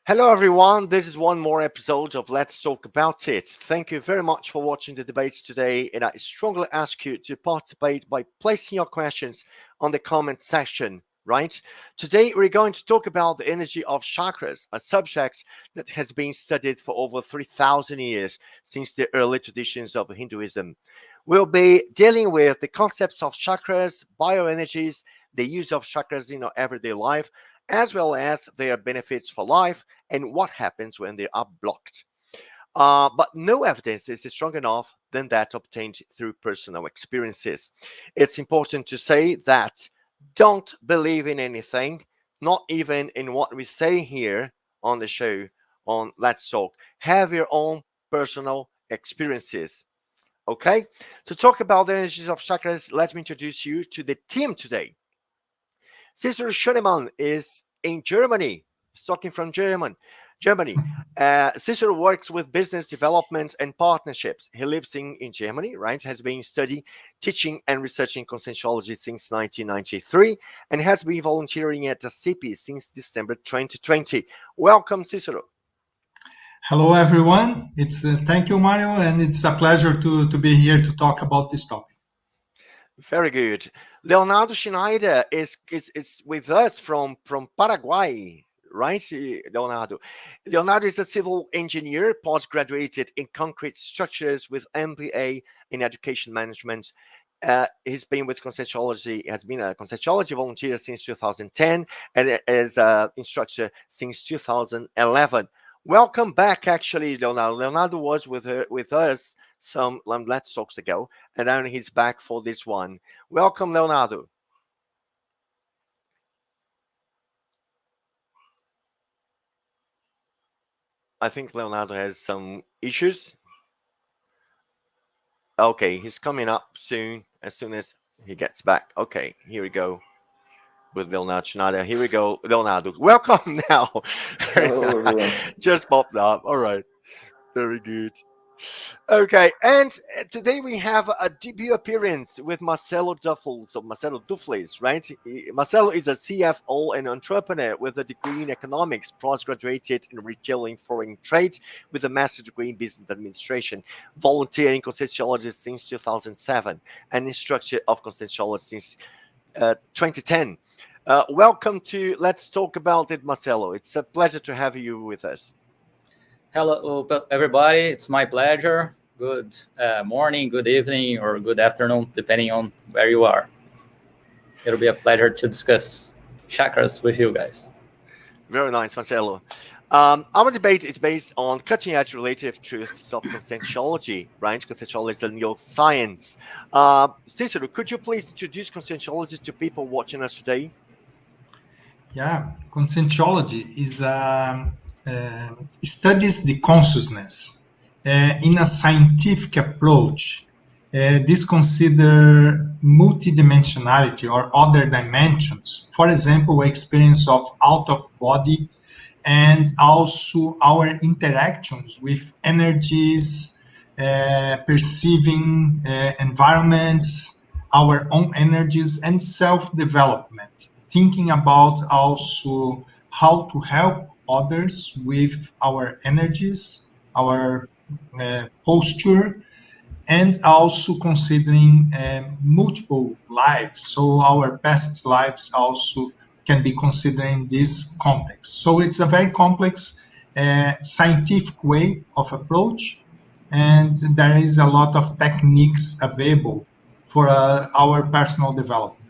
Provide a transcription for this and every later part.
Hello, everyone. This is one more episode of Let's Talk About It. Thank you very much for watching the debates today, and I strongly ask you to participate by placing your questions on the comment section. Right? Today, we're going to talk about the energy of chakras, a subject that has been studied for over 3,000 years since the early traditions of Hinduism. We'll be dealing with the concepts of chakras, bioenergies, the use of chakras in our everyday life, as well as their benefits for life and what happens when they are blocked. But no evidence is strong enough than that obtained through personal experiences. It's important to say that don't believe in anything, not even in what we say here on the show on Let's Talk. Have your own personal experiences. Okay? To talk about the energies of chakras, let me introduce you to the team today. Cicero Schoenemann is in Germany. He's talking from Germany. Cicero works with business development and partnerships. He lives in Germany, right? Has been studying, teaching, and researching conscientiology since 1993 and has been volunteering at ASSIPI since December 2020. Welcome, Cicero. Hello, everyone. Thank you, Mario, and it's a pleasure to be here to talk about this topic. Very good. Leonardo Schneider is with us from Paraguay, right, Leonardo? Leonardo is a civil engineer, post-graduated in concrete structures with MBA in education management. He's been with Conscientiology, has been a Conscientiology volunteer since 2010 and as an instructor since 2011. Welcome back, actually, Leonardo. Leonardo was with us some Let's Talks ago, and now he's back for this one. Welcome, Leonardo. I think Leonardo has some issues. Okay, he's coming up soon, as soon as he gets back. Okay, here we go with Leonardo Schneider. Here we go, Leonardo. Welcome now. Hello, everyone. Just popped up. All right, very good. Okay, and today we have a debut appearance with Marcelo Duffles, or Marcelo Duffles, right? Marcelo is a CFO and entrepreneur with a degree in economics, postgraduated in retail and foreign trade with a master's degree in business administration, volunteering Conscientiology since 2007, and instructor of Conscientiology since 2010. Welcome to Let's Talk About It, Marcelo. It's a pleasure to have you with us. Hello, everybody. It's my pleasure. Good morning, good evening, or good afternoon, depending on where you are. It'll be a pleasure to discuss chakras with you guys. Very nice, Marcelo. Our debate is based on cutting-edge relative truths of conscientiology, right? Conscientiology is a new science. Cicero, could you please introduce conscientiology to people watching us today? Yeah, conscientiology is studies the consciousness in a scientific approach. This consider multidimensionality or other dimensions. For example, experience of out of body, and also our interactions with energies, perceiving environments, our own energies, and self-development. Thinking about also how to help others with our energies, our posture, and also considering multiple lives. So our past lives also can be considered in this context. So it's a very complex scientific way of approach, and there is a lot of techniques available for our personal development.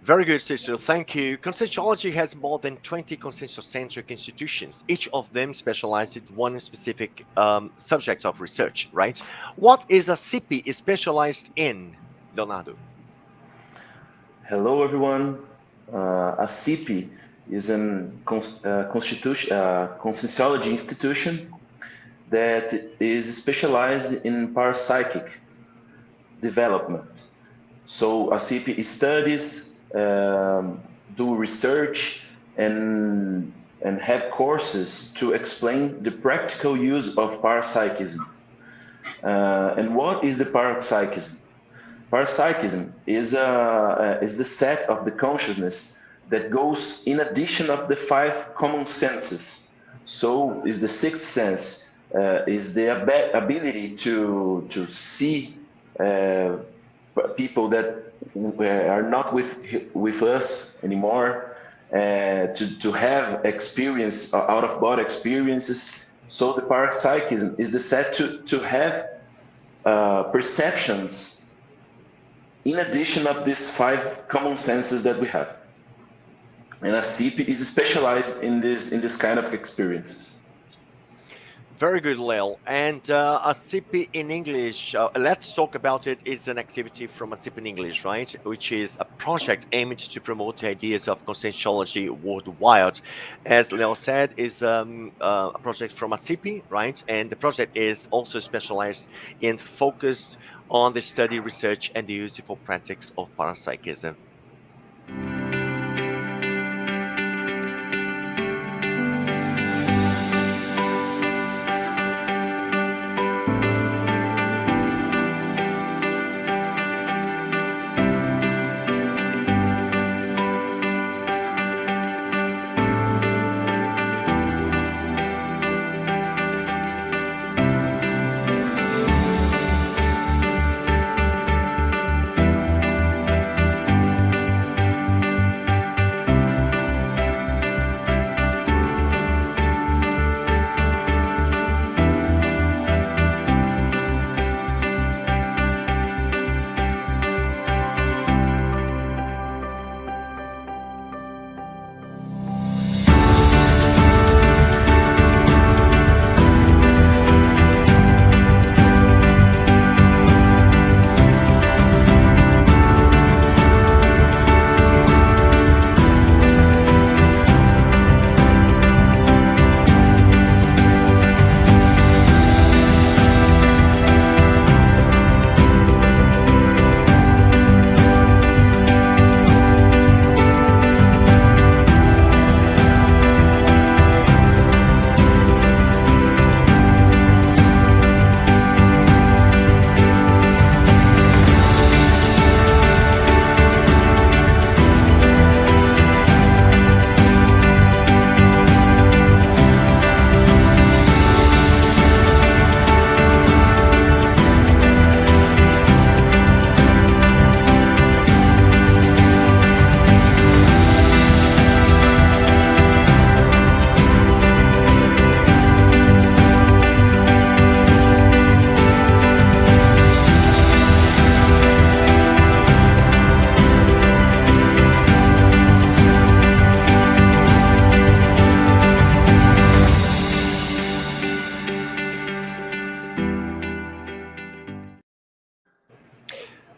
Very good, Cicero. Thank you. Conscientiology has more than 20 conscientiocentric institutions, each of them specialized in one specific subject of research, right? What is ASSIPI specialized in, Leonardo? Hello, everyone. ASSIPI is a conscientiology institution that is specialized in parapsychic development. So ASSIPI studies, do research, and have courses to explain the practical use of parapsychism. And what is the parapsychism? Parapsychism is the set of the consciousness that goes in addition of the 5 common senses. So is the sixth sense, is the ability to see people that are not with us anymore, to have experience, out of body experiences. So the parapsychism is the set to have perceptions in addition of these 5 common senses that we have. And ASSIPI is specialized in this kind of experiences. Very good, Lil. And ASSIPI in English, let's talk about it, is an activity from ASSIPI in English, right? Which is a project aimed to promote the ideas of Conscientiology worldwide. As Lil said, is a project from ASSIPI, right? And the project is also specialized in focused on the study, research, and the useful practice of parapsychism.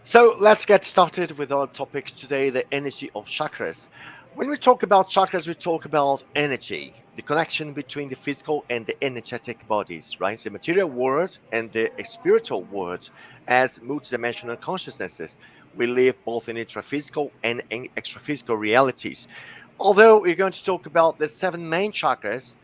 So let's get started with our topic today, the energy of chakras. When we talk about chakras, we talk about energy, the connection between the physical and the energetic bodies, right? The material world and the spiritual world as multidimensional consciousnesses. We live both in intraphysical and in extraphysical realities. Although we're going to talk about the 7 main chakras,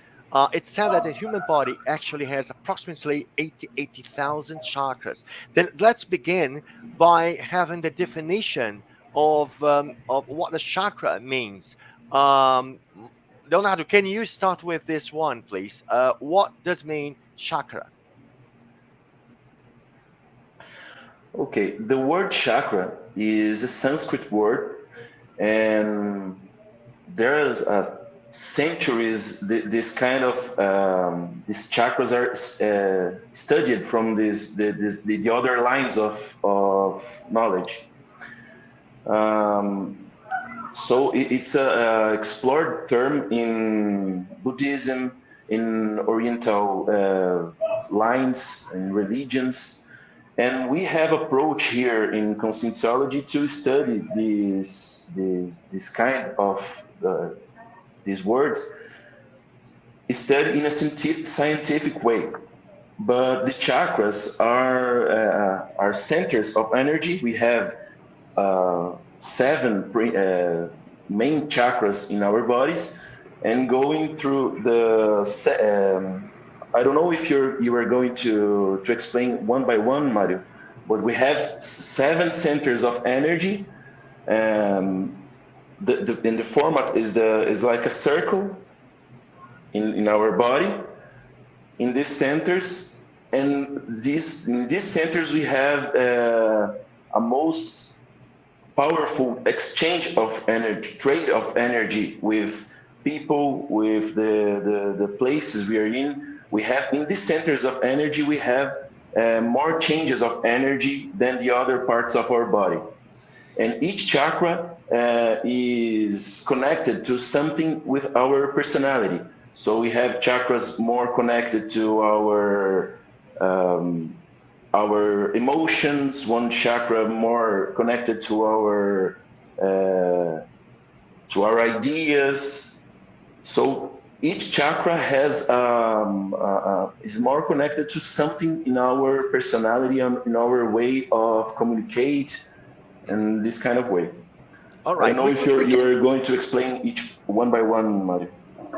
it's said that the human body actually has approximately 80,000 chakras. Then let's begin by having the definition of what the chakra means. Leonardo, can you start with this one, please? What does mean chakra? Okay, the word chakra is a Sanskrit word, and there's centuries this kind of these chakras are studied from the other lines of knowledge. So it's a explored term in Buddhism, in Oriental lines and religions, and we have approach here in Conscientiology to study this kind of these words, studied in a scientific way. But the chakras are centers of energy. We have 7 main chakras in our bodies, and going through the I don't know if you are going to explain one by one, Mario, but we have 7 centers of energy. the format is like a circle in our body, in these centers, and in these centers we have a most powerful exchange of energy, trade of energy with people, with the places we are in. We have in these centers of energy, we have more changes of energy than the other parts of our body. And each chakra is connected to something with our personality. So we have chakras more connected to our emotions, one chakra more connected to our ideas. So each chakra has is more connected to something in our personality and in our way of communicate, and this kind of way. All I right. don't know if you're going to explain each one by one, Mario.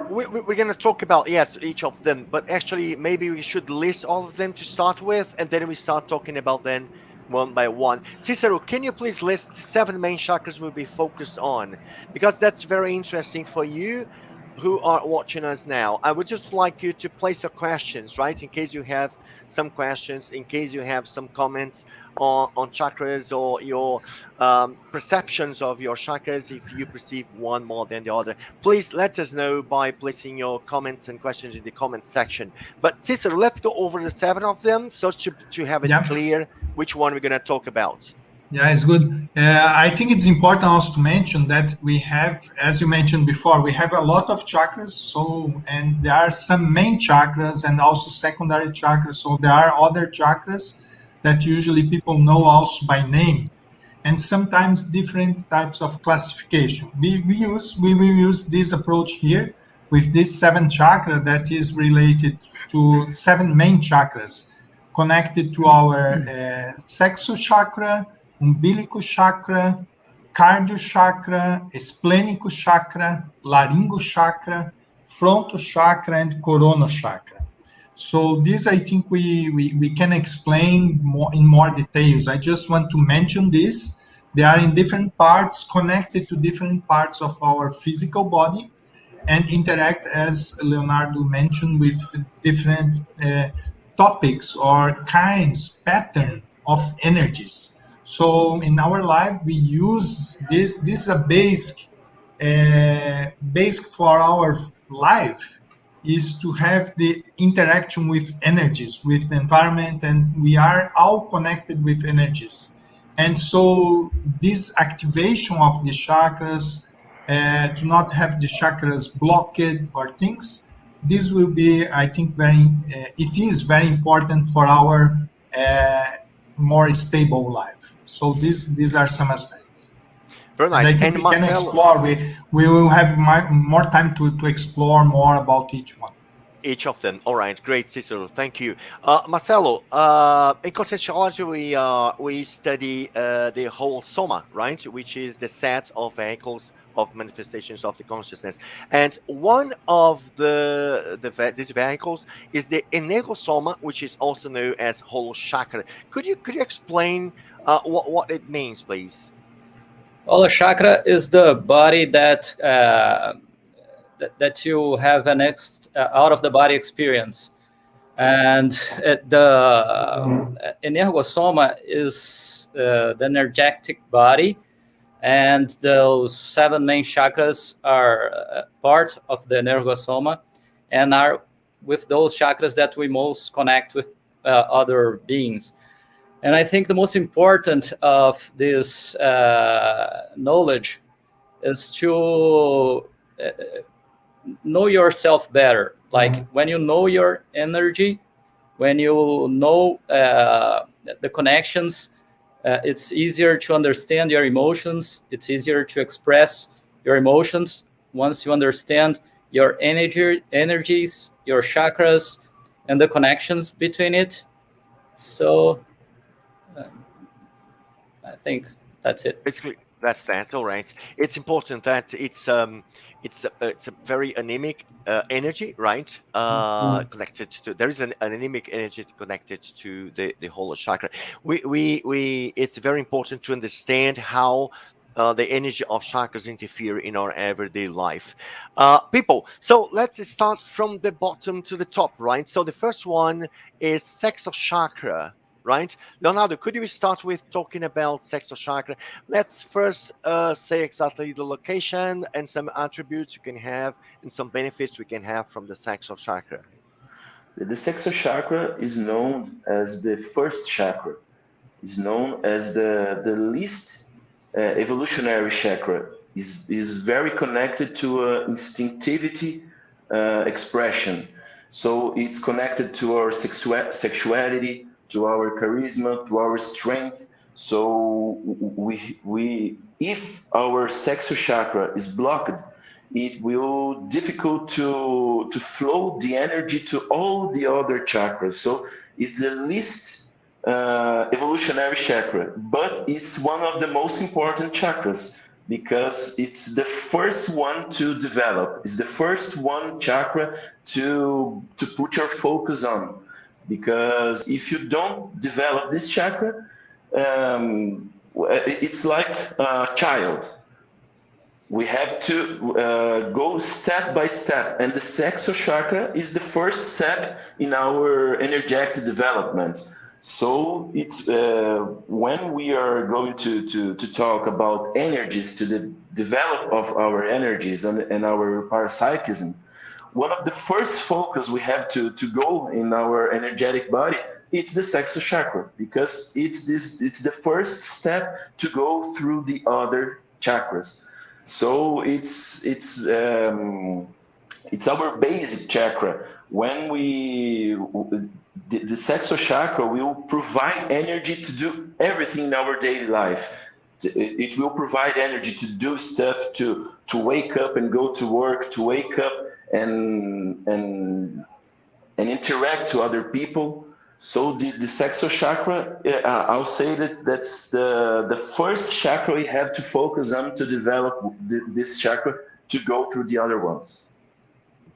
We're going to talk about, yes, each of them, but actually maybe we should list all of them to start with, and then we start talking about them one by one. Cicero, can you please list the 7 main chakras we'll be focused on? Because that's very interesting for you who are watching us now. I would just like you to place your questions, right? In case you have some questions, in case you have some comments on chakras, or your perceptions of your chakras, if you perceive one more than the other. Please let us know by placing your comments and questions in the comment section. But Cicero, let's go over the 7 of them so to have it Yeah. clear which one we're going to talk about. Yeah, it's good. I think it's important also to mention that we have, as you mentioned before, we have a lot of chakras. So, and there are some main chakras and also secondary chakras. So there are other chakras that usually people know also by name, and sometimes different types of classification. We will use this approach here with this 7 chakra that is related to 7 main chakras connected to our sexo chakra, umbilical chakra, cardio chakra, splenic chakra, laryngo chakra, frontal chakra, and corona chakra. So this, I think we can explain more in more details. I just want to mention this. They are in different parts, connected to different parts of our physical body, and interact, as Leonardo mentioned, with different topics or kinds, pattern of energies. So in our life, we use this. This is a basic for our life, is to have the interaction with energies, with the environment, and we are all connected with energies. And so this activation of the chakras, to not have the chakras blocked or things, this will be, I think, it is very important for our more stable life. So these are some aspects. Very And nice. I think And we can Marcelo, explore, we will have more time to explore more about each one. each of them. All right, great, Cicero. Thank you, Marcelo. In Conscientiology, we study the whole soma, right, which is the set of vehicles of manifestations of the consciousness. And one of these vehicles is the energosoma, which is also known as whole chakra. Could you explain what it means, please? Well, a chakra is the body that that you have an out of the body experience, and the energosoma is the energetic body, and those 7 main chakras are part of the energosoma, and are with those chakras that we most connect with other beings. And I think the most important of this knowledge is to know yourself better. Like when you know your energy, when you know the connections, it's easier to understand your emotions. It's easier to express your emotions once you understand your energies, your chakras, and the connections between it. So I think that's it. Basically, that's that. All right. It's important that it's a very anemic energy, right? Connected to, there is an anemic energy connected to the whole chakra. We It's very important to understand how the energy of chakras interfere in our everyday life. People, so let's start from the bottom to the top, right? So the first one is sexual chakra, right? Leonardo, could you start with talking about sexual chakra? Let's first say exactly the location and some attributes you can have and some benefits we can have from the sexual chakra. The sexual chakra is known as the first chakra, is known as the least evolutionary chakra, is very connected to instinctivity expression. So it's connected to our sexuality, to our charisma, to our strength. So we if our sexual chakra is blocked, it will difficult to flow the energy to all the other chakras. So it's the least evolutionary chakra, but it's one of the most important chakras because it's the first one to develop. It's the first one chakra to put your focus on. Because if you don't develop this chakra, it's like a child. We have to go step by step, and the sexual chakra is the first step in our energetic development. So it's when we are going to talk about energies, to the develop of our energies and our parapsychism, one of the first focus we have to go in our energetic body, it's the sexual chakra, because it's the first step to go through the other chakras. So it's our basic chakra. When the sexual chakra will provide energy to do everything in our daily life. It will provide energy to do stuff, to wake up and go to work, to wake up and interact to other people. So the sexual chakra, I'll say that's the first chakra we have to focus on to develop this chakra to go through the other ones.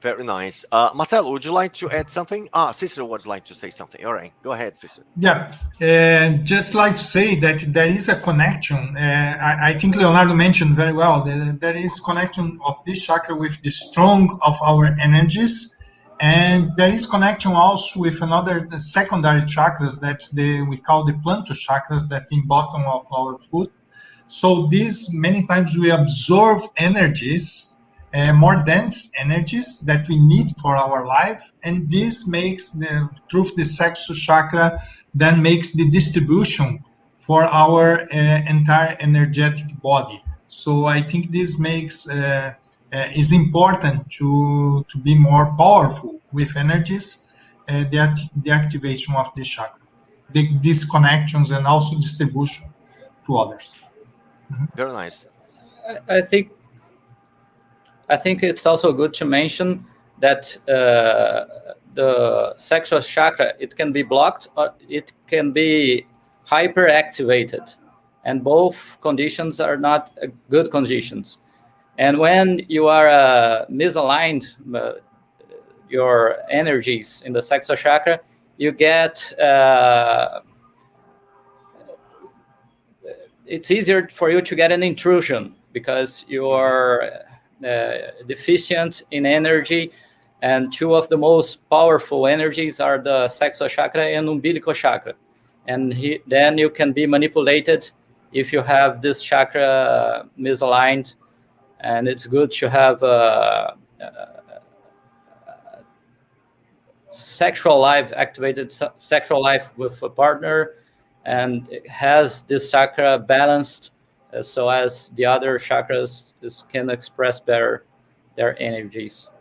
Very nice. Marcelo, would you like to add something? Cicero would like to say something. All right, go ahead, Cicero. Yeah, and just like to say that there is a connection. I think Leonardo mentioned very well that there is connection of this chakra with the strong of our energies, and there is connection also with the secondary chakras. That's we call the plantar chakras, that in bottom of our foot. So these many times we absorb energies, more dense energies that we need for our life, and this makes through the sexual chakra then makes the distribution for our entire energetic body. So I think this makes is important to be more powerful with energies, the activation of the chakra, these connections and also distribution to others. Very nice. I think it's also good to mention that the sexual chakra, it can be blocked or it can be hyperactivated, and both conditions are not good conditions. And when you are misaligned, your energies in the sexual chakra, you get it's easier for you to get an intrusion because you are deficient in energy, and two of the most powerful energies are the sexual chakra and umbilical chakra, and then you can be manipulated if you have this chakra misaligned. And it's good to have sexual life, activated sexual life with a partner, and it has this chakra balanced so as the other chakras can express better their energies.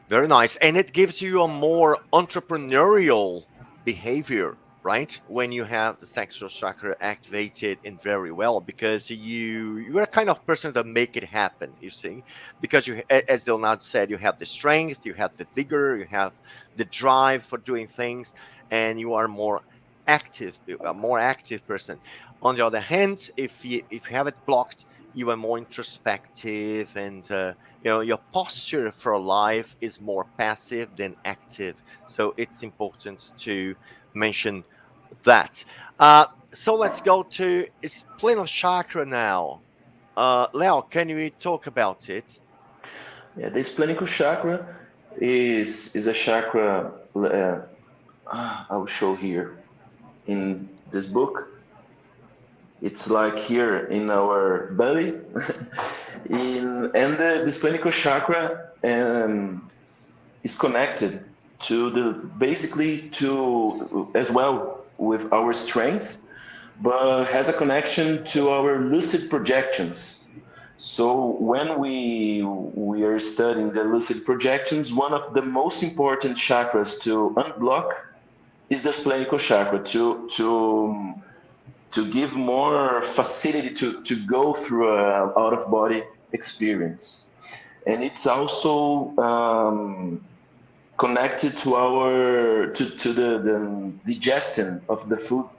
Very nice. And it gives you a more entrepreneurial behavior, right? When you have the sexual chakra activated and very well, because you're a kind of person that make it happen, you see, because you, as Leonardo said, you have the strength, you have the vigor, you have the drive for doing things, and you are more active, a more active person. On the other hand, if you have it blocked, you are more introspective, and your posture for life is more passive than active. So it's important to mention that. So let's go to splenic chakra now. Leo, can you talk about it? Yeah, the splenic chakra is a chakra. I will show here in this book. It's like here in our belly, and the splenic chakra is connected to the basically to as well with our strength, but has a connection to our lucid projections. So when we are studying the lucid projections, one of the most important chakras to unblock is the splenic chakra to give more facility to go through a out of body experience, and it's also connected to our to the digestion of the food.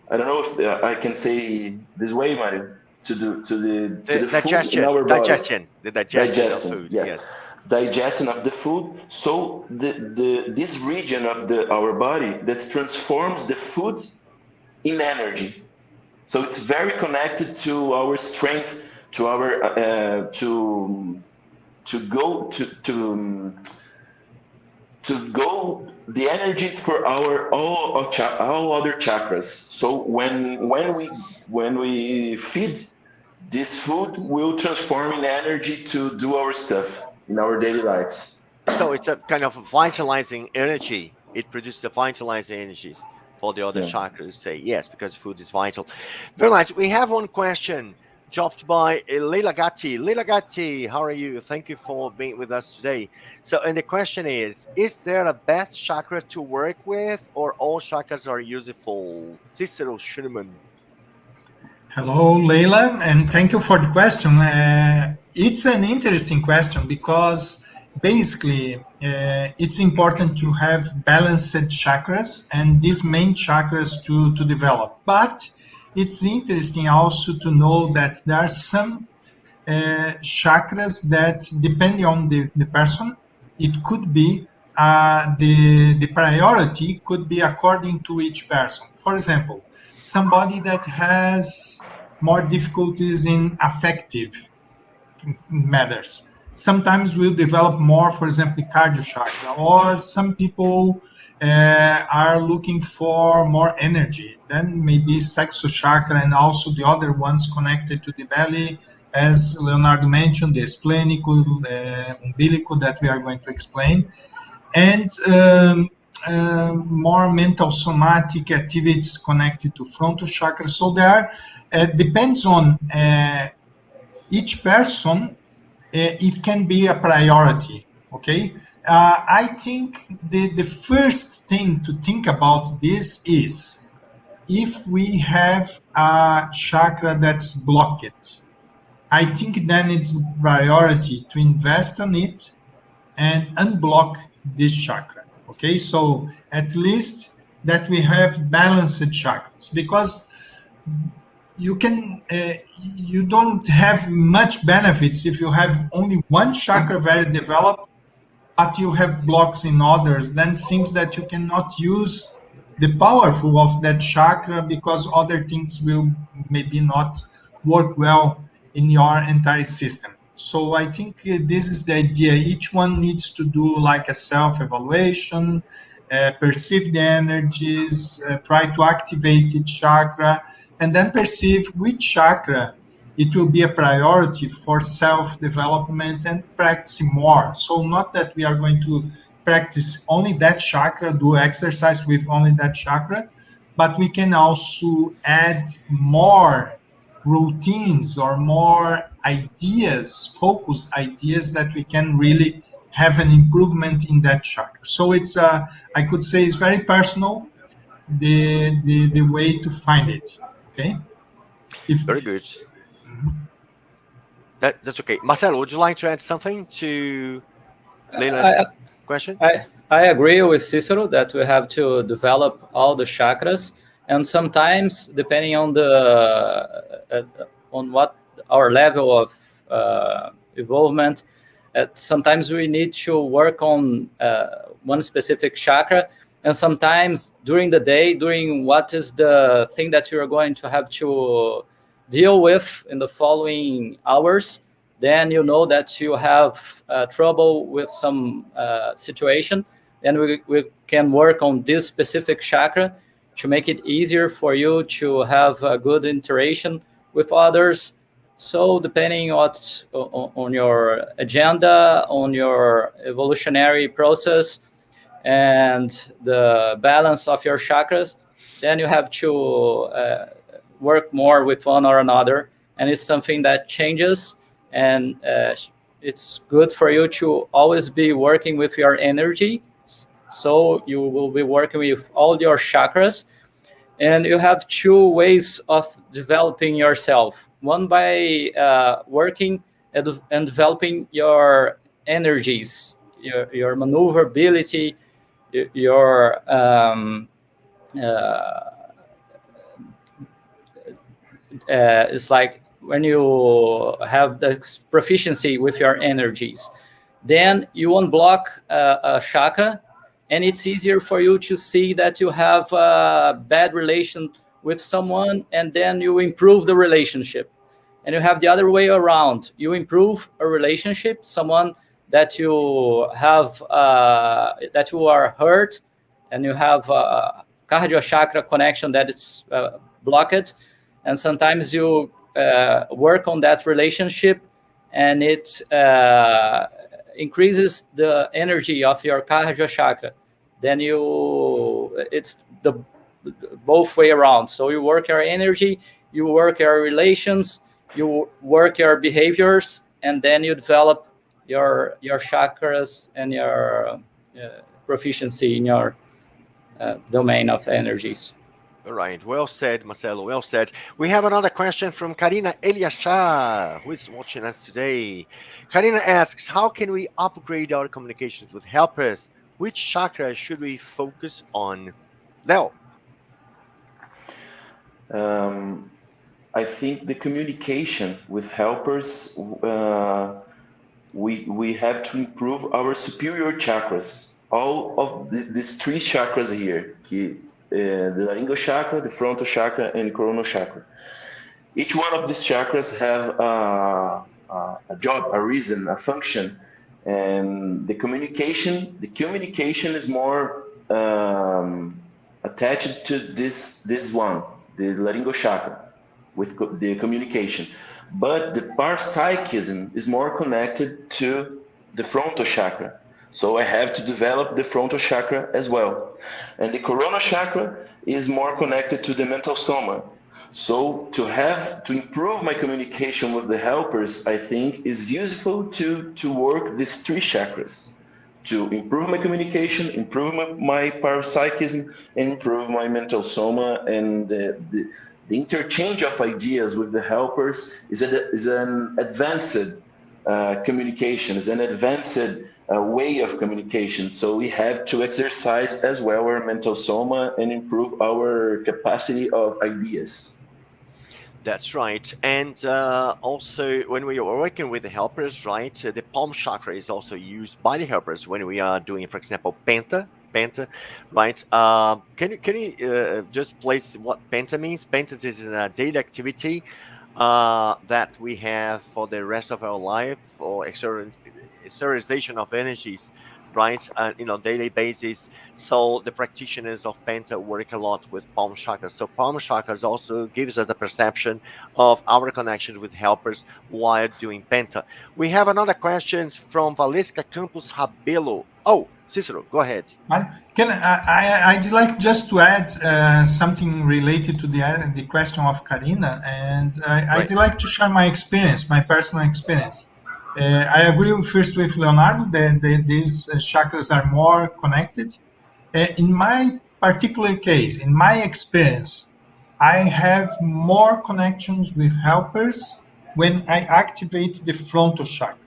I don't know if I can say this way, Mario, to the food in our body. The digestion of Digestion, food. yeah. Yes. Digestion of the food. So this region of our body that transforms the food in energy. So it's very connected to our strength, to our to go to go the energy for our all other chakras. So when we feed this food, will transform in energy to do our stuff in our daily lives. So it's a kind of vitalizing energy. It produces a vitalizing energies for the other Yeah. chakras. Say yes, because food is vital. Very nice. We have one question dropped by Leila Gatti. Leila Gatti, how are you? Thank you for being with us today. So, and the question is there a best chakra to work with, or all chakras are useful? Cicero Schumann. Hello, Leila, and thank you for the question. It's an interesting question because basically it's important to have balanced chakras and these main chakras to develop. But it's interesting also to know that there are some chakras that, depending on the person, it could be the priority could be according to each person. For example, somebody that has more difficulties in affective matters sometimes will develop more, for example, the cardio chakra, or some people are looking for more energy, then maybe sexo chakra, and also the other ones connected to the belly, as Leonardo mentioned, the splenical, umbilical, that we are going to explain, and more mental somatic activities connected to frontal chakra. So there depends on each person, it can be a priority. Okay, I think the first thing to think about this is if we have a chakra that's blocked. I think then it's priority to invest on it and unblock this chakra. Okay, so at least that we have balanced chakras, because you don't have much benefits if you have only one chakra very developed, but you have blocks in others. Then seems that you cannot use the powerful of that chakra because other things will maybe not work well in your entire system. So I think this is the idea. Each one needs to do like a self-evaluation, perceive the energies, try to activate each chakra, and then perceive which chakra it will be a priority for self-development and practicing more. So not that we are going to practice only that chakra, do exercise with only that chakra, but we can also add more routines or more ideas, focus ideas that we can really have an improvement in that chakra. So it's I could say it's very personal, the way to find it. Okay. Very good. That's okay. Marcelo, would you like to add something to Leila's question? I agree with Cicero that we have to develop all the chakras, and sometimes depending on the on what our level of evolvement, sometimes we need to work on one specific chakra And sometimes during the day, during what is the thing that you're going to have to deal with in the following hours, then you know that you have trouble with some situation, then we can work on this specific chakra to make it easier for you to have a good interaction with others. So depending on your agenda, on your evolutionary process, and the balance of your chakras, then you have to work more with one or another. And it's something that changes, and it's good for you to always be working with your energy. So you will be working with all your chakras, and you have two ways of developing yourself. One by working and developing your energies, your maneuverability, your it's like when you have the proficiency with your energies, then you unblock a chakra, and it's easier for you to see that you have a bad relation with someone, and then you improve the relationship. And you have the other way around. You improve a relationship, someone that you have, that you are hurt, and you have a cardio chakra connection that it's blocked. And sometimes you work on that relationship, and it increases the energy of your cardio chakra. Then it's the both way around. So you work your energy, you work your relations, you work your behaviors, and then you develop your chakras and your proficiency in your domain of energies. All right, well said, Marcelo, well said. We have another question from Karina Eliashar, who is watching us today. Karina asks, how can we upgrade our communications with helpers? Which chakra should we focus on? Leo. I think the communication with helpers, we have to improve our superior chakras. All of these three chakras here, the laryngeal chakra, the frontal chakra, and the coronal chakra. Each one of these chakras have a job, a reason, a function, and the communication is more attached to this one, the laryngeal chakra, with the communication. But the parapsychism is more connected to the frontal chakra. So I have to develop the frontal chakra as well. And the coronal chakra is more connected to the mental soma. So to improve my communication with the helpers, I think is useful to work these three chakras, to improve my communication, improve my parapsychism, and improve my mental soma. And the interchange of ideas with the helpers is an advanced communication, is an advanced way of communication. So we have to exercise as well our mental soma and improve our capacity of ideas. That's right. And also when we are working with the helpers, right, the palm chakra is also used by the helpers when we are doing, for example, Penta, right? Can you just place what Penta means? Penta is a daily activity that we have for the rest of our life, or exteriorization of energies, right? Daily basis. So the practitioners of Penta work a lot with palm chakras. So palm chakras also gives us a perception of our connection with helpers while doing Penta. We have another question from Valesca Campos Rabelo. Oh, Cicero, go ahead. I'd like just to add something related to the question of Karina, and I'd like to share my experience, my personal experience. I agree first with Leonardo that these chakras are more connected. In my particular case, in my experience, I have more connections with helpers when I activate the frontal chakra.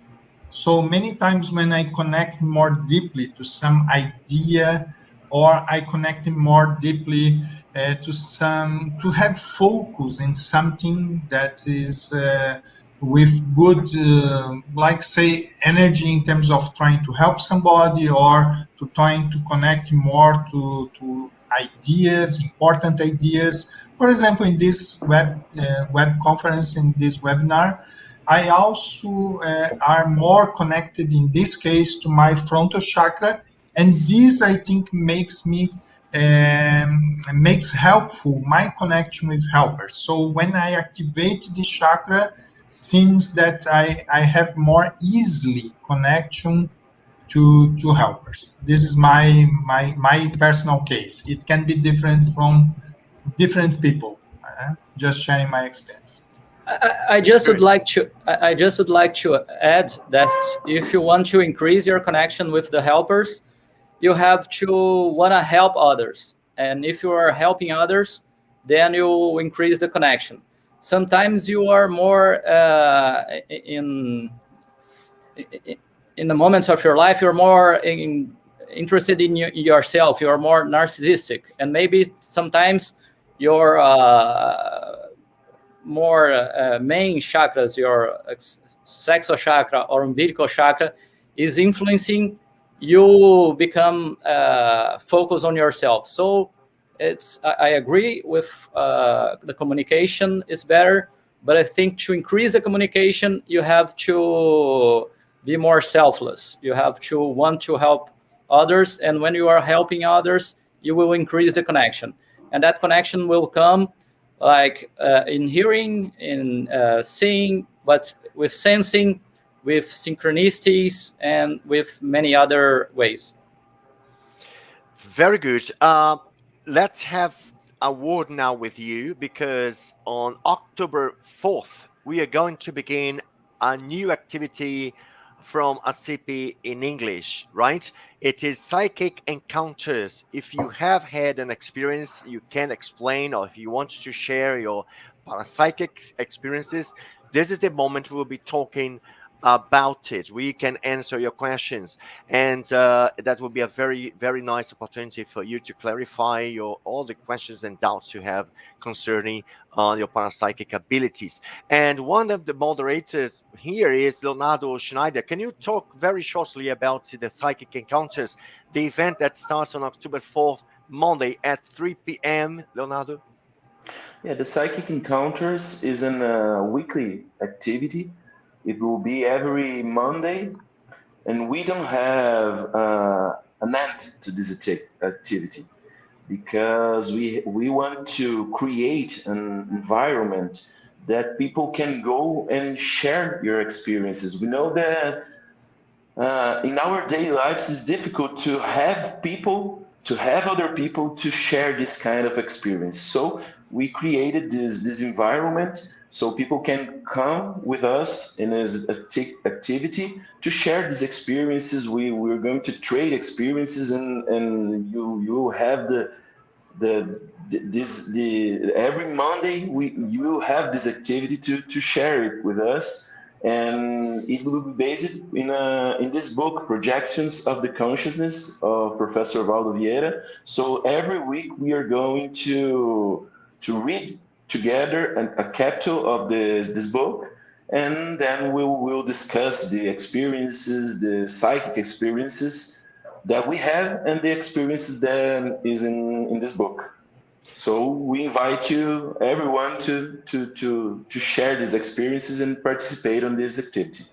So many times when I connect more deeply to some idea, or I connect more deeply to have focus in something that is with good, like say, energy in terms of trying to help somebody or to trying to connect more to ideas, important ideas. For example, in this web conference, in this webinar, I also are more connected in this case to my frontal chakra, and this I think makes me makes helpful my connection with helpers. So when I activate this chakra, seems that I have more easily connection to helpers. This is my personal case. It can be different from different people. Just sharing my experience. I just would like to add that if you want to increase your connection with the helpers, you have to want to help others, and if you are helping others, then you increase the connection. Sometimes you are more in the moments of your life, you're more interested in yourself, you're more narcissistic, and maybe sometimes your more main chakras, your sexual chakra or umbilical chakra, is influencing you become focused on yourself. So I agree with the communication is better, but I think to increase the communication, you have to be more selfless. You have to want to help others, and when you are helping others, you will increase the connection, and that connection will come like in hearing, in seeing, but with sensing, with synchronicities, and with many other ways. Very good. Let's have a word now with you, because on October 4th, we are going to begin a new activity from ASSIPI in English, right? It is Psychic Encounters. If you have had an experience you can explain, or if you want to share your parapsychic experiences, this is the moment we'll be talking about it. We can answer your questions, and that will be a very, very nice opportunity for you to clarify all the questions and doubts you have concerning your parapsychic abilities. And one of the moderators here is Leonardo Schneider. Can you talk very shortly about the Psychic Encounters, the event that starts on October 4th, Monday at 3 p.m., Leonardo? Yeah, the Psychic Encounters is a weekly activity. It will be every Monday, and we don't have an end to this activity, because we want to create an environment that people can go and share your experiences. We know that in our daily lives it's difficult to have other people to share this kind of experience. So we created this environment so people can come with us in this activity to share these experiences. We're going to trade experiences, and you have every Monday you have this activity to share it with us. And it will be based in this book, Projections of the Consciousness, of Professor Valdo Vieira. So every week we are going to read together a chapter of this book, and then we'll discuss the experiences, the psychic experiences that we have, and the experiences that is in this book. So we invite everyone to share these experiences and participate on this activity.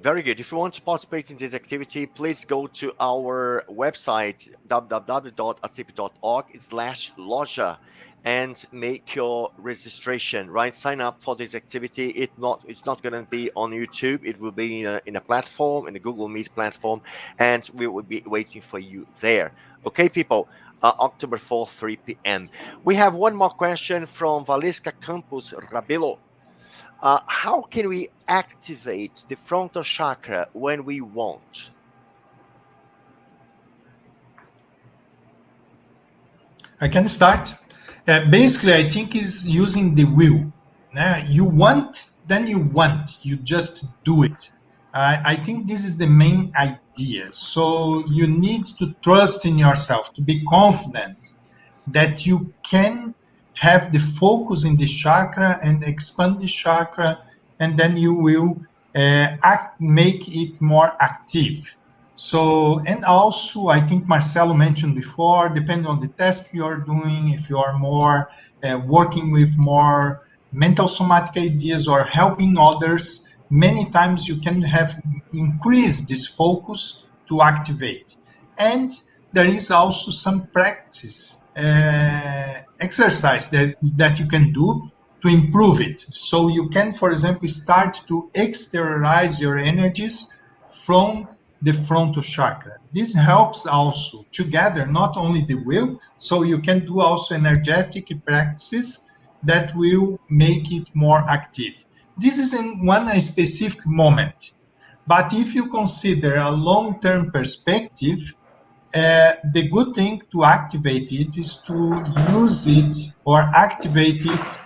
Very good. If you want to participate in this activity, please go to our website, www.assipi.org/loja, and make your registration, right? Sign up for this activity. It's not going to be on YouTube. It will be in a platform, in a Google Meet platform, and we will be waiting for you there. Okay, people? October 4th, 3 p.m. We have one more question from Valesca Campos Rabelo. How can we activate the frontal chakra when we want? I can start. Basically, I think is using the will. You want, then you want. You just do it. I think this is the main idea. So you need to trust in yourself, to be confident that you can have the focus in the chakra and expand the chakra and then you will make it more active. So, and also, I think Marcelo mentioned before, depending on the task you're doing, if you are more working with more mental somatic ideas or helping others, many times you can have increased this focus to activate. And there is also some practice exercise that you can do to improve it. So you can, for example, start to exteriorize your energies from the frontal chakra. This helps also to gather not only the will, so you can do also energetic practices that will make it more active. This is in one specific moment. But if you consider a long-term perspective, the good thing to activate it is to use it or activate it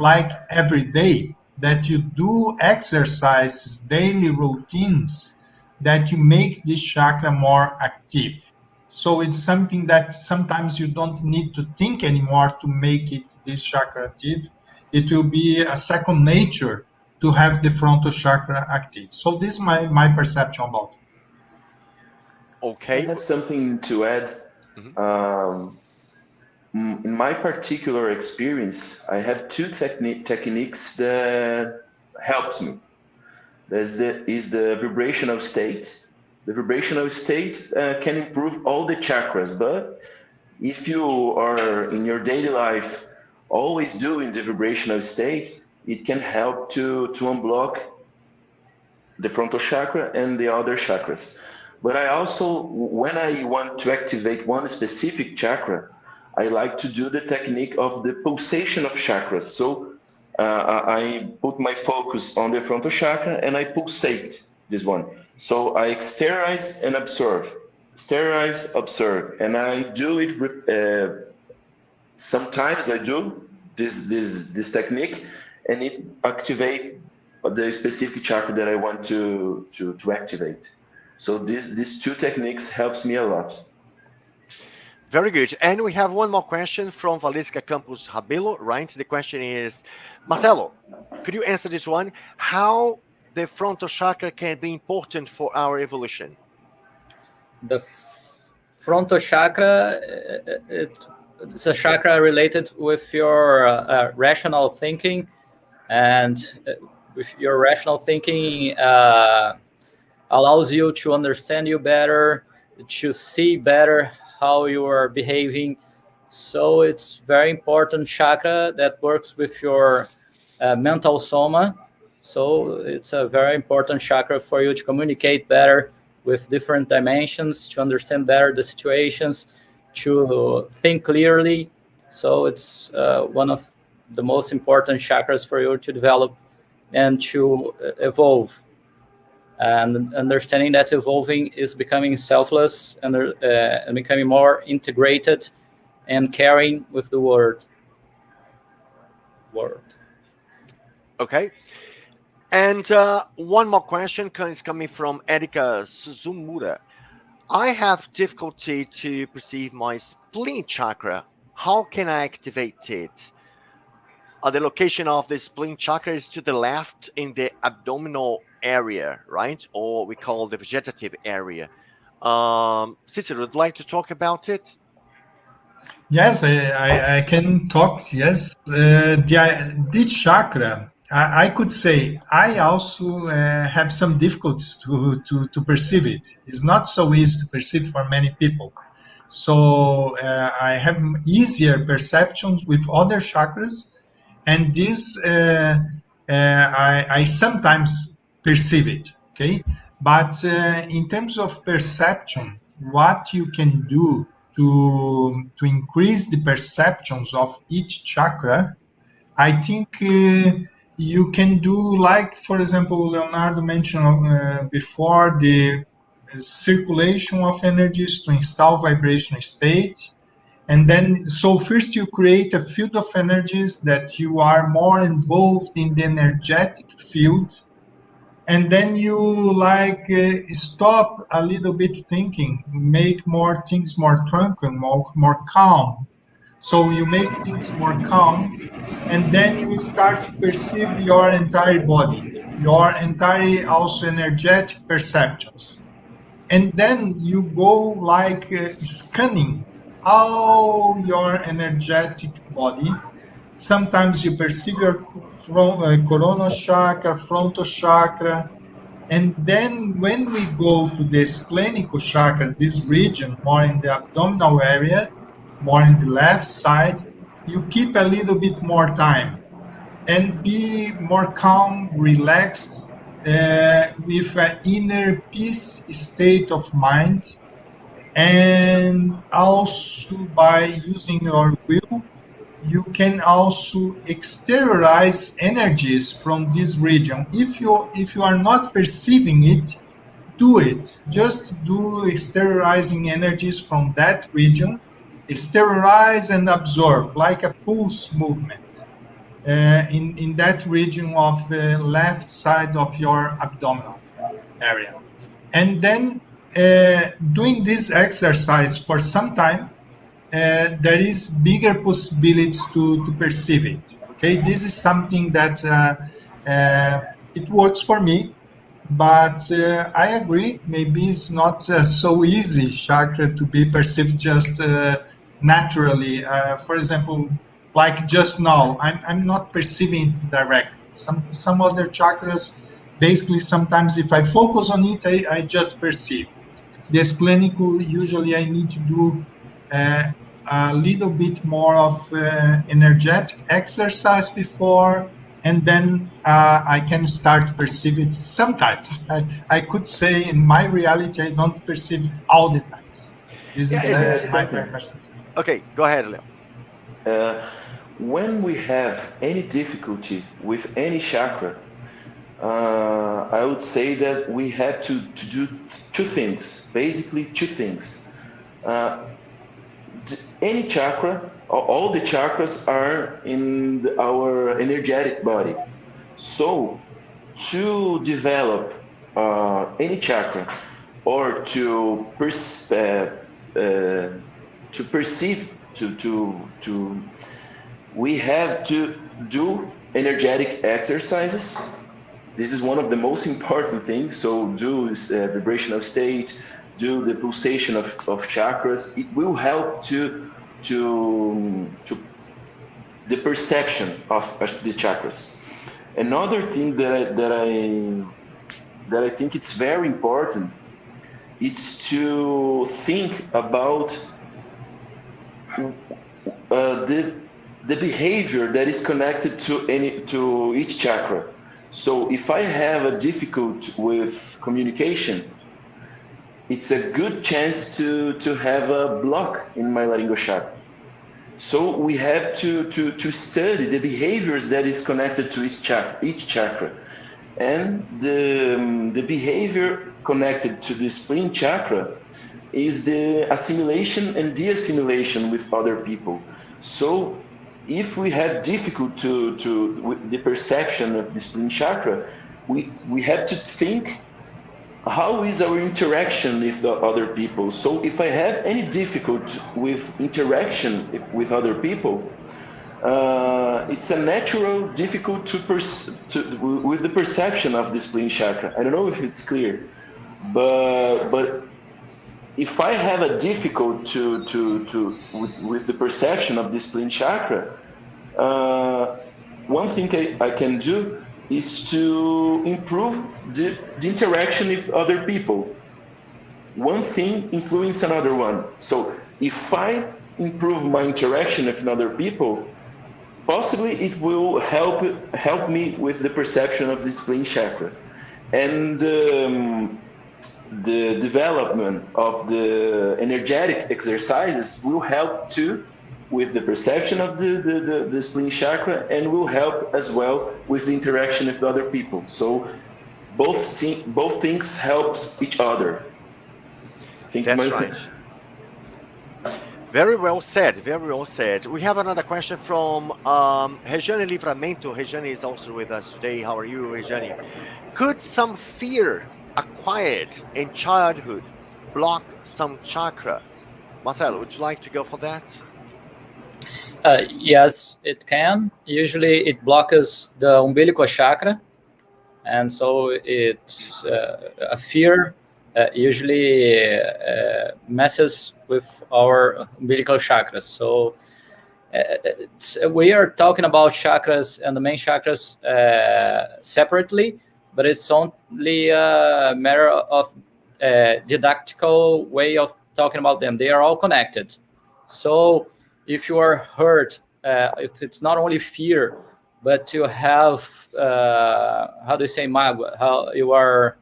like every day, that you do exercises, daily routines that you make this chakra more active. So it's something that sometimes you don't need to think anymore to make it this chakra active. It will be a second nature to have the frontal chakra active. So this is my perception about it. I Okay. have something to add. Um, in my particular experience, I have two techniques that helps me. Is the vibrational state. The vibrational state can improve all the chakras, but if you are in your daily life always doing the vibrational state, it can help to unblock the frontal chakra and the other chakras. But I also, when I want to activate one specific chakra, I like to do the technique of the pulsation of chakras. So I put my focus on the frontal chakra and I pulsate this one. So I exteriorize and observe, sterilize, observe, and I do it. Sometimes I do this technique, and it activate the specific chakra that I want to activate. So these two techniques helps me a lot. Very good. And we have one more question from Valesca Campos Rabelo, right? The question is, Marcelo, could you answer this one? How the frontal chakra can be important for our evolution? The frontal chakra, it's a chakra related with your rational thinking, and with your rational thinking allows you to understand you better, to see better how you are behaving. So it's very important chakra that works with your mental soma. So it's a very important chakra for you to communicate better with different dimensions, to understand better the situations, to think clearly. So it's one of the most important chakras for you to develop and to evolve. And understanding that evolving is becoming selfless and becoming more integrated and caring with the world. Okay. And one more question is coming from Erika Suzumura. I have difficulty to perceive my spleen chakra. How can I activate it? The location of the spleen chakra is to the left in the abdominal area, right? Or we call the vegetative area. Cicero, would like to talk about it? Yes, I can talk. Yes, this chakra, I could say, I also have some difficulties to perceive it. It's not so easy to perceive for many people. So I have easier perceptions with other chakras, and this I sometimes perceive it. Okay, but in terms of perception, what you can do to increase the perceptions of each chakra, I think you can do, like, for example, Leonardo mentioned before, the circulation of energies to install vibrational state. And then, so first you create a field of energies that you are more involved in the energetic field, and then you stop a little bit thinking, make more things more tranquil, more calm. So you make things more calm, and then you start to perceive your entire body, your entire also energetic perceptions. And then you go like scanning all your energetic body. Sometimes you perceive your coronal chakra, frontal chakra, and then when we go to the splenical chakra, this region, more in the abdominal area, more in the left side, you keep a little bit more time and be more calm, relaxed, with an inner peace state of mind. And also by using your will, you can also exteriorize energies from this region. If you are not perceiving it, do it. Just do exteriorizing energies from that region. Exteriorize and absorb like a pulse movement in that region of the left side of your abdominal area. And then doing this exercise for some time, there is bigger possibilities to perceive it. Okay, this is something that it works for me, but I agree. Maybe it's not so easy chakra to be perceived just naturally. For example, like just now, I'm not perceiving it directly. Some other chakras, basically, sometimes if I focus on it, I just perceive. This clinical, usually I need to do uh, a little bit more of energetic exercise before, and then I can start to perceive it sometimes. I could say in my reality, I don't perceive it all the times. This Yeah, is Can I add my something? perspective. okay, go ahead, Leo. When we have any difficulty with any chakra, I would say that we have to do two things, basically two things. Any chakra, all the chakras are in our energetic body. So to develop any chakra or to perceive to we have to do energetic exercises. This is one of the most important things. So do vibrational state, do the pulsation of chakras. It will help to the perception of the chakras. Another thing that I think it's very important is to think about the behavior that is connected to each chakra. So if I have a difficulty with communication, it's a good chance to have a block in my laryngeal chakra. So we have to study the behaviors that is connected to each chakra. And the behavior connected to the spleen chakra is the assimilation and de-assimilation with other people. So if we have difficulty with the perception of the spleen chakra, we have to think how is our interaction with the other people. So if I have any difficulty with interaction with other people, it's a natural difficult with the perception of the spleen chakra. I don't know if it's clear, but if I have a difficult with the perception of the spleen chakra, one thing I can do is to improve the interaction with other people. One thing influences another one. So if I improve my interaction with other people, possibly it will help me with the perception of the spleen chakra. And the development of the energetic exercises will help too with the perception of the spleen chakra, and will help as well with the interaction with other people. So both things help each other. That's right. Very well said. Very well said. We have another question from Regiane Livramento. Regiane is also with us today. How are you, Regiane? Could some fear acquired in childhood block some chakra? Marcelo, would you like to go for that? Yes, it can. Usually it blocks the umbilical chakra, and so it's a fear usually messes with our umbilical chakras. So we are talking about chakras and the main chakras separately, but it's only a matter of didactical way of talking about them. They are all connected. So if you are hurt, if it's not only fear, but to have how do you say mágoa? How you are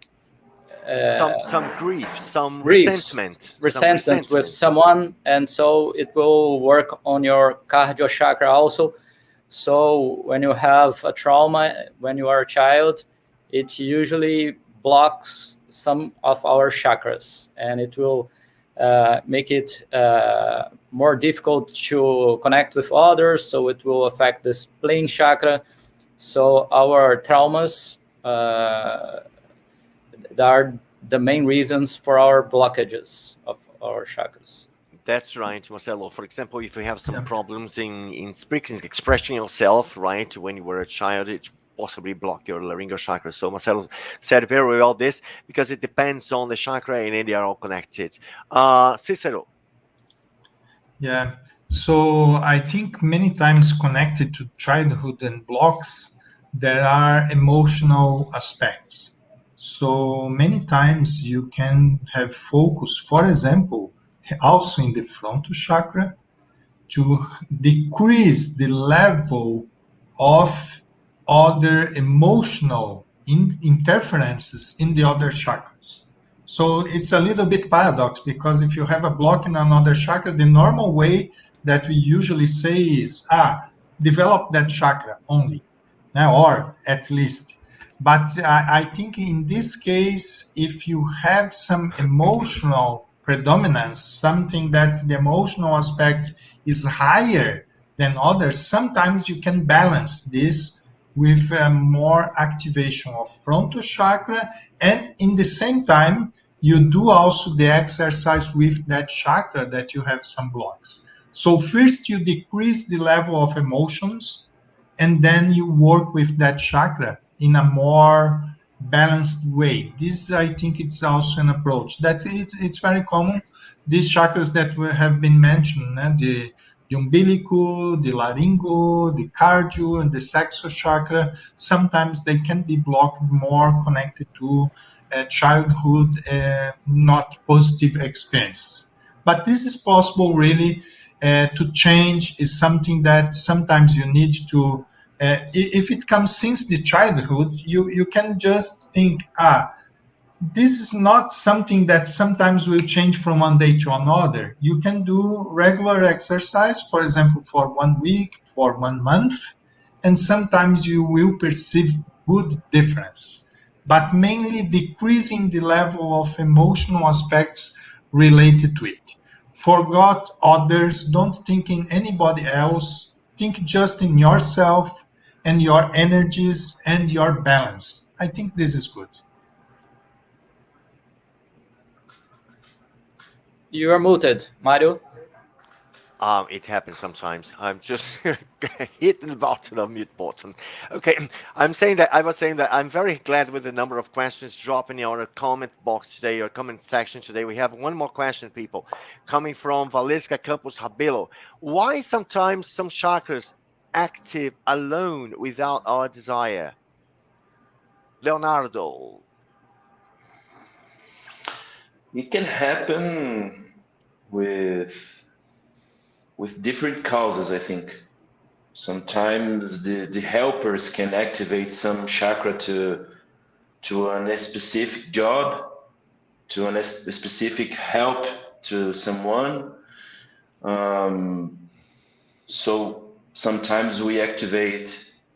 some grief, some griefs, resentment, resentment with someone, and so it will work on your cardio chakra also. So when you have a trauma when you are a child, it usually blocks some of our chakras, and it will make it more difficult to connect with others. So it will affect the spleen chakra. So our traumas are the main reasons for our blockages of our chakras. That's right, Marcelo. For example, if you have some Yeah. problems in speaking, expressing yourself, right, when you were a child, it possibly block your laryngeal chakra. So Marcelo said very well this, because it depends on the chakra and they are all connected. Cicero. Yeah. So I think many times connected to childhood and blocks, there are emotional aspects. So many times you can have focus, for example, also in the frontal chakra, to decrease the level of other emotional interferences in the other chakras. So it's a little bit paradox, because if you have a block in another chakra, the normal way that we usually say is, develop that chakra only, or at least. But I think in this case, if you have some emotional predominance, something that the emotional aspect is higher than others, sometimes you can balance this with more activation of frontal chakra, and in the same time you do also the exercise with that chakra that you have some blocks. So first you decrease the level of emotions, and then you work with that chakra in a more balanced way. This, I think, it's also an approach that it's very common. These chakras that have been mentioned, the umbilical, the laryngeal, the cardio, and the sexual chakra, sometimes they can be blocked, more connected to childhood, not positive experiences. But this is possible, really. To change is something that sometimes you need to, if it comes since the childhood, you can just think, this is not something that sometimes will change from one day to another. You can do regular exercise, for example, for 1 week, for 1 month, and sometimes you will perceive good difference, but mainly decreasing the level of emotional aspects related to it. Forgot others, don't think in anybody else, think just in yourself and your energies and your balance. I think this is good. You are muted, Mario. It happens sometimes. I'm just hitting the button of mute button. Okay, I was saying that I'm very glad with the number of questions dropping in our comment box today, or comment section today. We have one more question, people, coming from Valesca Campos Rabelo. Why sometimes some chakras active alone without our desire? Leonardo. It can happen with different causes, I think. Sometimes the helpers can activate some chakra to a specific job, to a specific help to someone. So sometimes we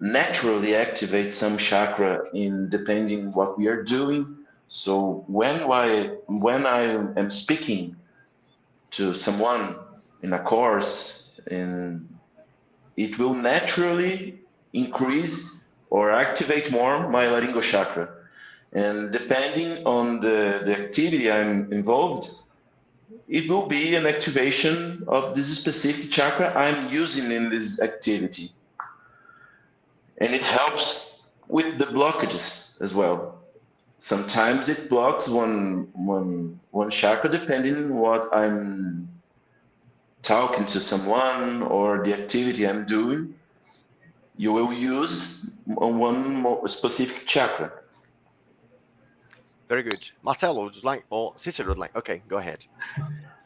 naturally activate some chakra in depending what we are doing. So when I am speaking to someone in a course, and it will naturally increase or activate more my laryngeal chakra. And depending on the activity I'm involved, it will be an activation of this specific chakra I'm using in this activity. And it helps with the blockages as well. Sometimes it blocks one chakra depending on what I'm talking to someone or the activity I'm doing. You will use on one more specific chakra. Very good. Marcelo would like, or Cicero would like. Okay, go ahead.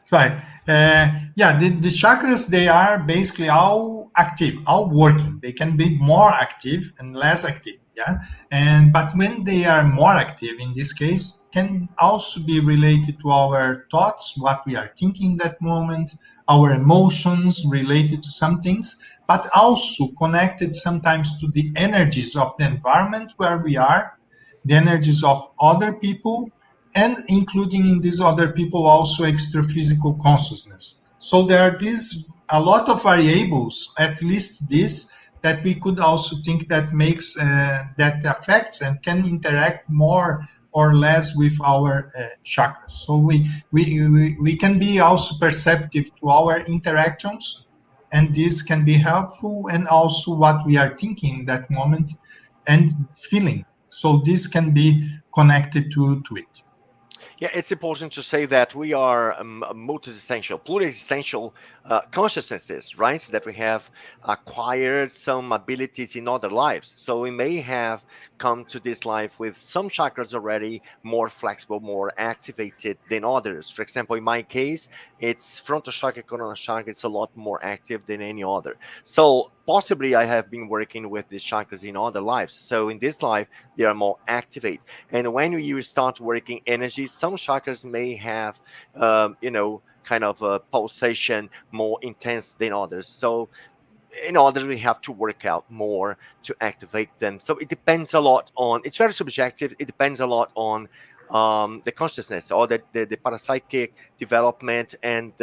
Sorry. Yeah, the chakras, they are basically all active, all working. They can be more active and less active. Yeah. But when they are more active, in this case, can also be related to our thoughts, what we are thinking that moment, our emotions related to some things, but also connected sometimes to the energies of the environment where we are, the energies of other people, and including in these other people also extra physical consciousness. So there are these a lot of variables, at least this, that we could also think that makes that affects and can interact more or less with our chakras. So we can be also perceptive to our interactions, and this can be helpful, and also what we are thinking in that moment and feeling. So this can be connected to it. Yeah, it's important to say that we are multi-existential, pluri-existential consciousnesses, right? That we have acquired some abilities in other lives. So we may have come to this life with some chakras already more flexible, more activated than others. For example, in my case, it's frontal chakra, coronal chakra. It's a lot more active than any other. So possibly I have been working with these chakras in other lives. So in this life, they are more activated. And when you start working energy, some chakras may have, kind of a pulsation more intense than others. So in order we have to work out more to activate them. So it depends a lot on, it's very subjective. It depends a lot on the consciousness or the parapsychic development and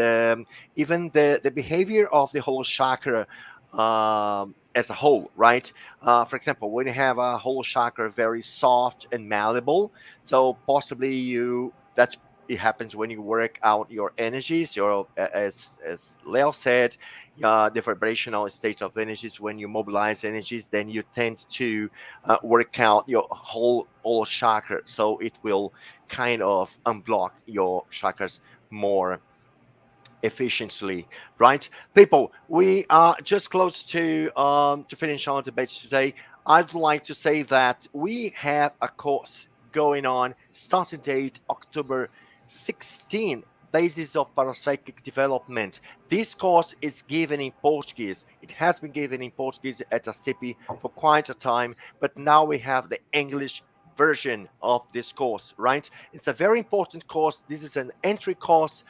even the behavior of the whole chakra as a whole, right? For example, when you have a whole chakra very soft and malleable, so possibly that's it happens when you work out your energies, your as Leo said, the vibrational state of energies. When you mobilize energies, then you tend to work out your whole all chakra, so it will kind of unblock your chakras more efficiently, right? People, we are just close to finish our debate today. I'd like to say that we have a course going on, starting date October 16, basis of parapsychic development. This course is given in Portuguese. It has been given in Portuguese at ASSIPI for quite a time, but now we have the English version of this course, right? It's a very important course. This is an entry course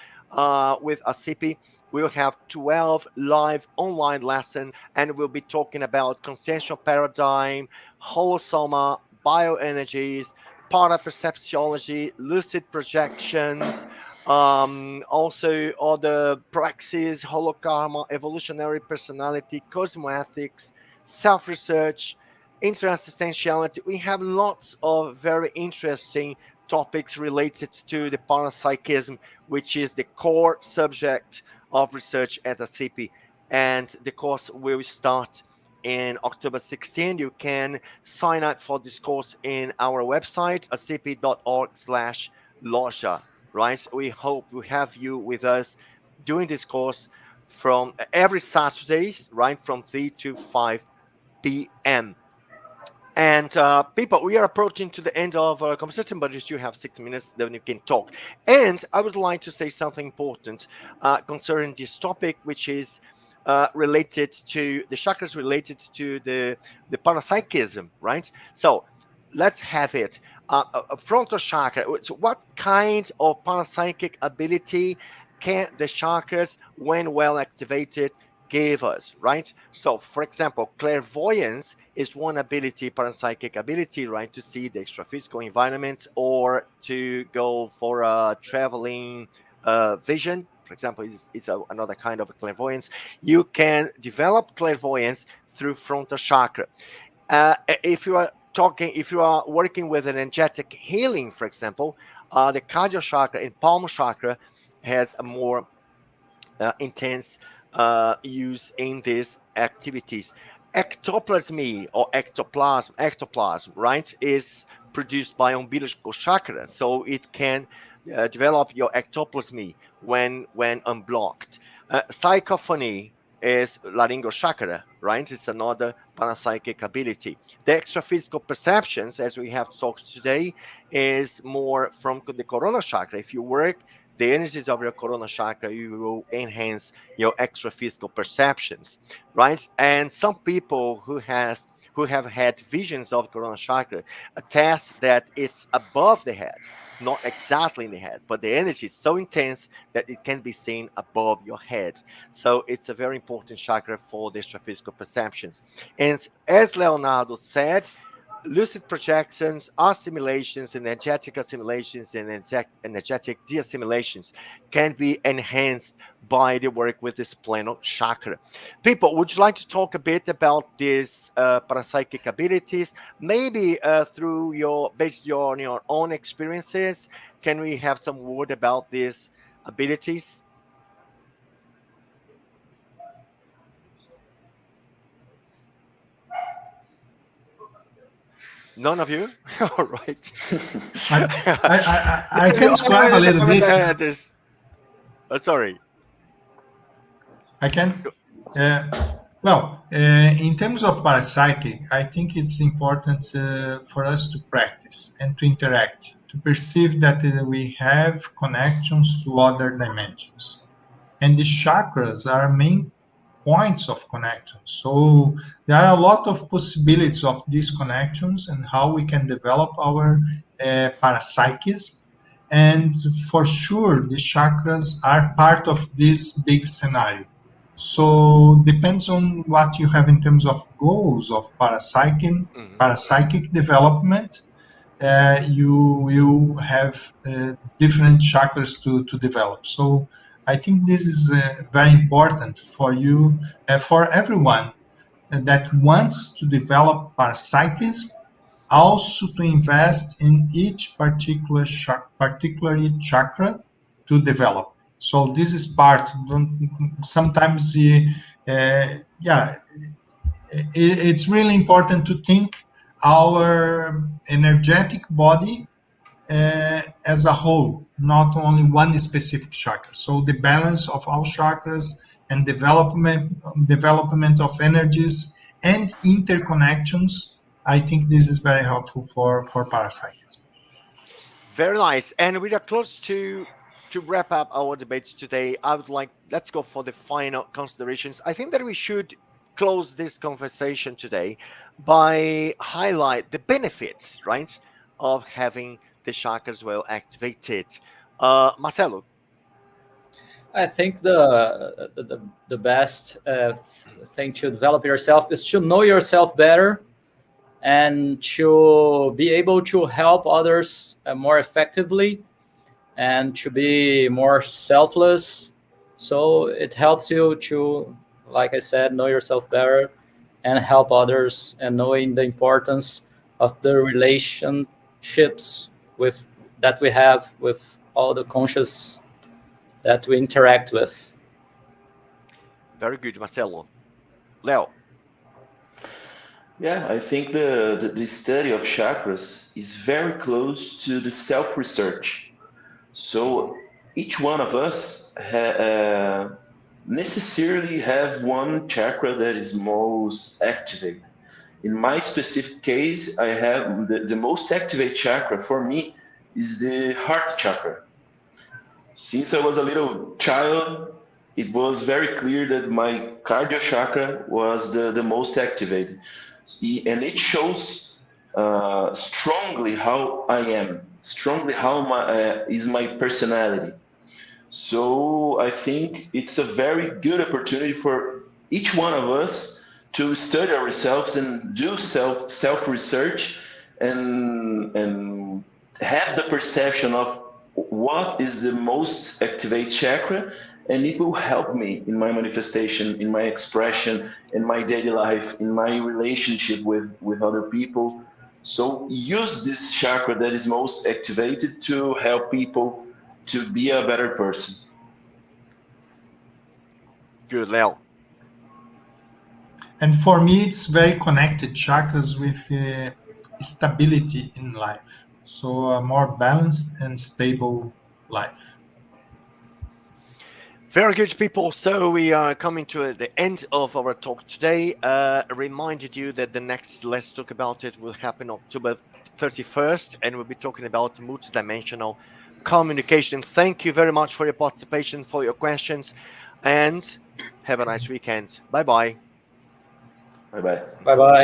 with ASSIPI. We'll have 12 live online lessons, and we'll be talking about consciential paradigm, holosoma, bioenergies, parapsychology, lucid projections, also other praxis, holokarma, evolutionary personality, cosmoethics, self-research, interexistentiality. We have lots of very interesting topics related to the parapsychism, which is the core subject of research at ASSIPI. And the course will start in October 16. You can sign up for this course in our website, assipi.org/loja, right? We hope we have you with us doing this course from every Saturdays, right, from 3 to 5 p.m. And people, we are approaching to the end of our conversation, but you still have 6 minutes, then you can talk. And I would like to say something important concerning this topic, which is related to the chakras, related to the parapsychism, right? So let's have it. A frontal chakra. So what kind of parapsychic ability can the chakras, when well activated, give us, right? So, for example, clairvoyance is one ability, parapsychic ability, right, to see the extraphysical environment or to go for a traveling vision. For example, is another kind of clairvoyance. You can develop clairvoyance through frontal chakra. If you are working with an energetic healing, for example, the cardio chakra and palm chakra has a more intense use in these activities. Ectoplasmy or ectoplasm, right, is produced by umbilical chakra, so it can develop your ectoplasmy when unblocked. Psychophony is laryngeal chakra, right? It's another parapsychic ability. The extraphysical perceptions, as we have talked today, is more from the coronal chakra. If you work the energies of your coronal chakra, you will enhance your extraphysical perceptions, right? And some people who have had visions of coronal chakra attest that it's above the head, not exactly in the head, but the energy is so intense that it can be seen above your head. So it's a very important chakra for the extraphysical perceptions. And as Leonardo said, lucid projections, assimilations, energetic assimilations, and energetic de-assimilations can be enhanced by the work with this plano chakra. People, would you like to talk a bit about these parapsychic abilities? Maybe through based on your own experiences, can we have some word about these abilities? None of you? All right. I can describe a little bit. Sorry. I can. In terms of parapsychic, I think it's important for us to practice and to interact, to perceive that we have connections to other dimensions. And the chakras are main points of connection. So there are a lot of possibilities of these connections and how we can develop our parapsychism. And for sure, the chakras are part of this big scenario. So depends on what you have in terms of goals of parapsychic development. You will have different chakras to develop. So I think this is very important for you, for everyone that wants to develop parapsychism, also to invest in each particular chakra to develop. So this is part. Sometimes, yeah, it's really important to think our energetic body as a whole, not only one specific chakra. So the balance of all chakras and development of energies and interconnections, I think this is very helpful for parapsychism. Very nice. And we are close to wrap up our debates today. I would like let's go for the final considerations. I think that we should close this conversation today by highlight the benefits, right, of having the chakras well activated. Marcelo. I think the best thing to develop yourself is to know yourself better and to be able to help others more effectively and to be more selfless. So it helps you to, like I said, know yourself better and help others, and knowing the importance of the relationships with that we have with all the conscious that we interact with. Very good, Marcelo. Leo. Yeah, I think the study of chakras is very close to the self-research. So each one of us necessarily have one chakra that is most activated. In my specific case, I have the most activated chakra for me is the heart chakra. Since I was a little child, it was very clear that my cardio chakra was the most activated. And it shows strongly how I am, strongly how is my personality. So I think it's a very good opportunity for each one of us to study ourselves and do self research and have the perception of what is the most activated chakra, and it will help me in my manifestation, in my expression, in my daily life, in my relationship with other people. So use this chakra that is most activated to help people to be a better person. Good, Leo. And for me, it's very connected, chakras, with stability in life. So a more balanced and stable life. Very good, people. So we are coming to the end of our talk today. Reminded you that the next Let's Talk About It will happen October 31st, and we'll be talking about multidimensional communication. Thank you very much for your participation, for your questions, and have a nice weekend. Bye-bye. Bye bye. Bye bye.